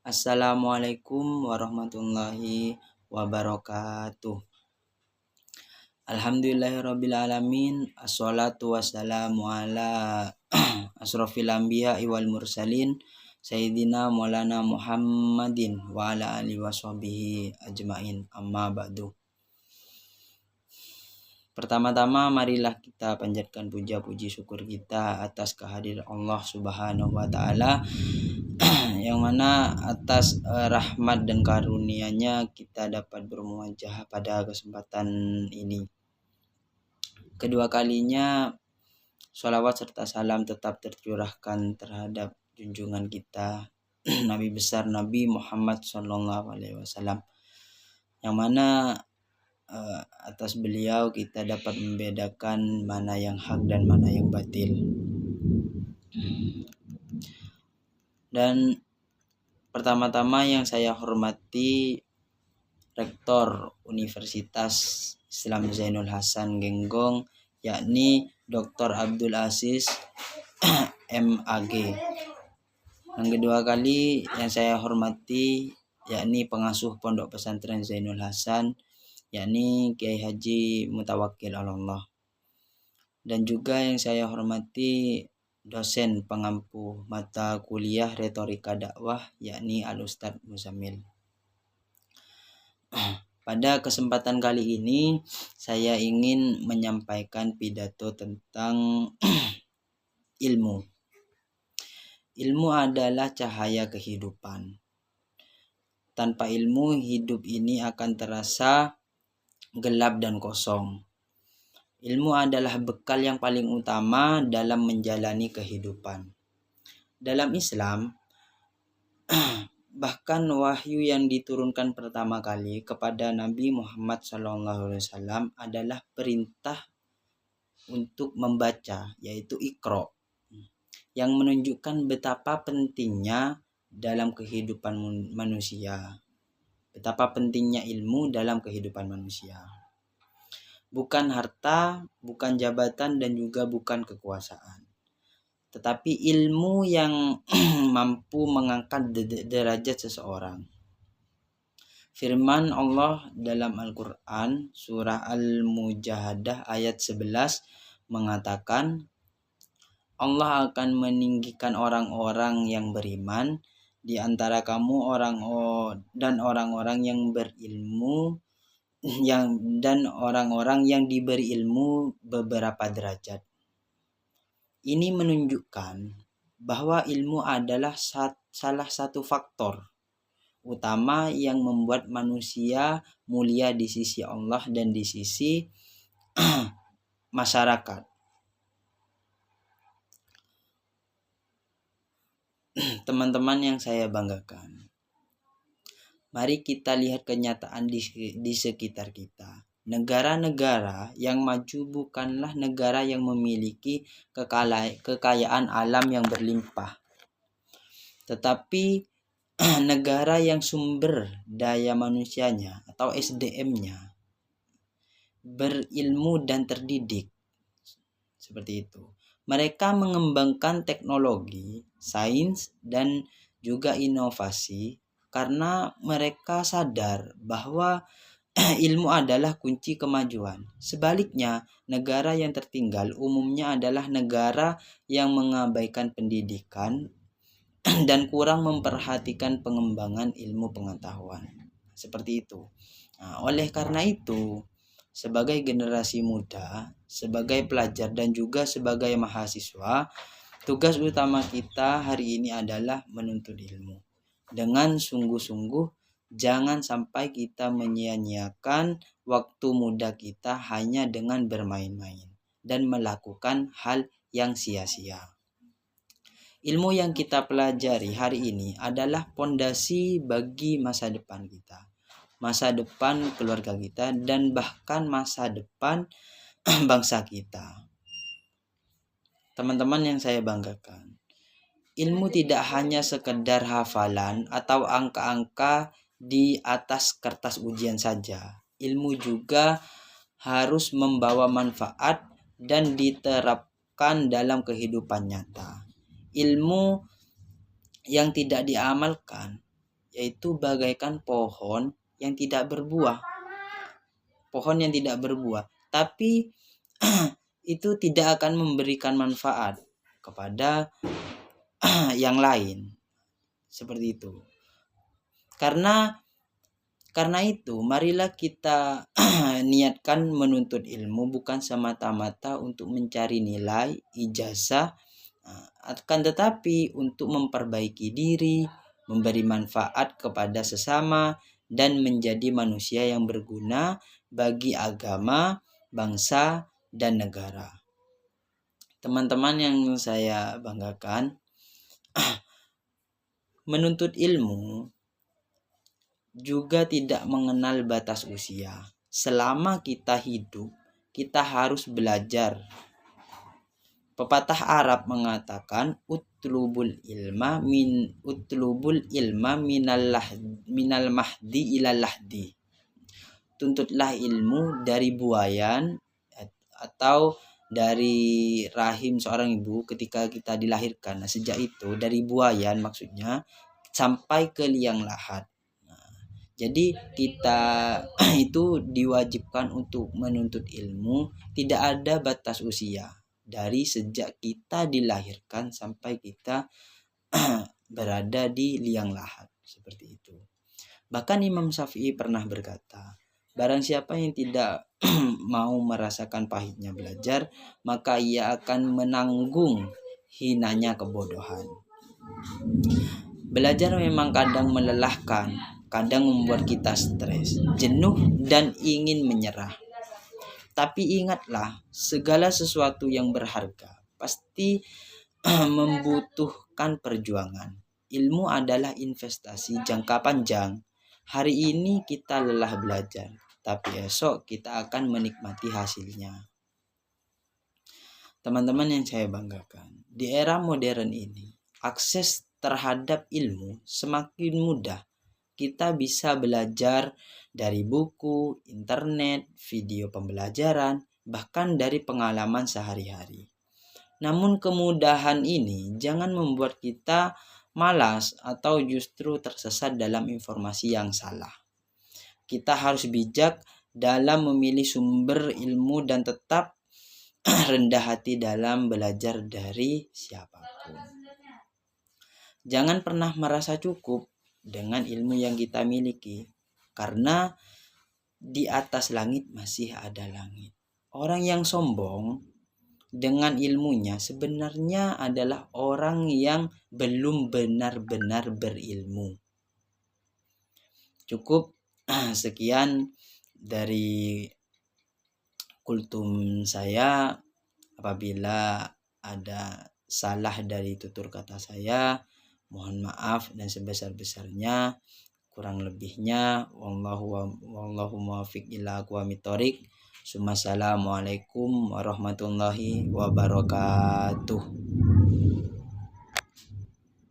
Assalamualaikum warahmatullahi wabarakatuh. Alhamdulillahirrabbilalamin. Assalatu wassalamu ala asrofil anbiya wal mursalin Sayyidina Maulana Muhammadin wa ala alihi washabihi ajmain, amma ba'du. Pertama-tama marilah kita panjatkan puja puji syukur kita atas kehadiran Allah Subhanahu wa taala yang mana atas rahmat dan karunia-Nya kita dapat bermuajah pada kesempatan ini. Kedua kalinya sholawat serta salam tetap tercurahkan terhadap junjungan kita Nabi besar Nabi Muhammad SAW, yang mana atas beliau kita dapat membedakan mana yang hak dan mana yang batil. Dan pertama-tama yang saya hormati Rektor Universitas Islam Zainul Hasan Genggong, yakni Dr. Abdul Aziz MAG. Yang kedua kali yang saya hormati yakni pengasuh Pondok Pesantren Zainul Hasan, yakni Kiai Haji Mutawakkil Allah. Dan juga yang saya hormati dosen pengampu mata kuliah retorika dakwah, yakni Al-Ustadz Muzamil. Pada kesempatan kali ini saya ingin menyampaikan pidato tentang ilmu. Ilmu adalah cahaya kehidupan. Tanpa ilmu, hidup ini akan terasa gelap dan kosong. Ilmu adalah bekal yang paling utama dalam menjalani kehidupan. Dalam Islam, bahkan wahyu yang diturunkan pertama kali kepada Nabi Muhammad SAW adalah perintah untuk membaca, yaitu Iqra, yang menunjukkan betapa pentingnya dalam kehidupan manusia, betapa pentingnya ilmu dalam kehidupan manusia. Bukan harta, bukan jabatan, dan juga bukan kekuasaan, tetapi ilmu yang mampu mengangkat derajat seseorang. Firman Allah dalam Al-Quran surah Al-Mujahadah ayat 11 mengatakan, Allah akan meninggikan orang-orang yang beriman di antara kamu dan orang-orang yang berilmu dan orang-orang yang diberi ilmu beberapa derajat. Ini menunjukkan bahwa ilmu adalah salah satu faktor utama yang membuat manusia mulia di sisi Allah dan di sisi masyarakat. Teman-teman yang saya banggakan, mari kita lihat kenyataan di sekitar kita. Negara-negara yang maju bukanlah negara yang memiliki kekayaan alam yang berlimpah, tetapi negara yang sumber daya manusianya atau SDM-nya berilmu dan terdidik. Seperti itu. Mereka mengembangkan teknologi, sains, dan juga inovasi karena mereka sadar bahwa ilmu adalah kunci kemajuan. Sebaliknya, negara yang tertinggal umumnya adalah negara yang mengabaikan pendidikan dan kurang memperhatikan pengembangan ilmu pengetahuan. Seperti itu. Nah, oleh karena itu, sebagai generasi muda, sebagai pelajar dan juga sebagai mahasiswa, tugas utama kita hari ini adalah menuntut ilmu. Dengan sungguh-sungguh, jangan sampai kita menyia-nyiakan waktu muda kita hanya dengan bermain-main dan melakukan hal yang sia-sia. Ilmu yang kita pelajari hari ini adalah pondasi bagi masa depan kita, masa depan keluarga kita, dan bahkan masa depan bangsa kita. Teman-teman yang saya banggakan, ilmu tidak hanya sekedar hafalan atau angka-angka di atas kertas ujian saja. Ilmu juga harus membawa manfaat dan diterapkan dalam kehidupan nyata. Ilmu yang tidak diamalkan yaitu bagaikan pohon yang tidak berbuah. Pohon yang tidak berbuah, tapi itu tidak akan memberikan manfaat kepada yang lain. Seperti itu. Karena itu, marilah kita niatkan menuntut ilmu bukan semata-mata untuk mencari nilai, ijazah, akan tetapi untuk memperbaiki diri, memberi manfaat kepada sesama, dan menjadi manusia yang berguna bagi agama, bangsa, dan negara. Teman-teman yang saya banggakan, menuntut ilmu juga tidak mengenal batas usia. Selama kita hidup, kita harus belajar. Pepatah Arab mengatakan utlubul ilma minal mahdi ilal lahdi. Tuntutlah ilmu dari buayan atau dari rahim seorang ibu ketika kita dilahirkan. Nah, sejak itu dari buayan maksudnya sampai ke liang lahat. Jadi kita itu diwajibkan untuk menuntut ilmu, tidak ada batas usia. Dari sejak kita dilahirkan sampai kita berada di liang lahat. Seperti itu. Bahkan Imam Syafi'i pernah berkata, barang siapa yang tidak mau merasakan pahitnya belajar, maka ia akan menanggung hinanya kebodohan. Belajar memang kadang melelahkan, kadang membuat kita stres, jenuh, dan ingin menyerah. Tapi ingatlah, segala sesuatu yang berharga pasti membutuhkan perjuangan. Ilmu adalah investasi jangka panjang. Hari ini kita lelah belajar, tapi esok kita akan menikmati hasilnya. Teman-teman yang saya banggakan, di era modern ini, akses terhadap ilmu semakin mudah. Kita bisa belajar dari buku, internet, video pembelajaran, bahkan dari pengalaman sehari-hari. Namun kemudahan ini jangan membuat kita malas atau justru tersesat dalam informasi yang salah. Kita harus bijak dalam memilih sumber ilmu dan tetap rendah hati dalam belajar dari siapapun. Jangan pernah merasa cukup dengan ilmu yang kita miliki, karena di atas langit masih ada langit. Orang yang sombong dengan ilmunya sebenarnya adalah orang yang belum benar-benar berilmu. Cukup sekian dari kultum saya. Apabila ada salah dari tutur kata saya, mohon maaf dan sebesar-besarnya. Kurang lebihnya wallahu muwaffiq ila aqwamit thoriq. Assalamualaikum warahmatullahi wabarakatuh.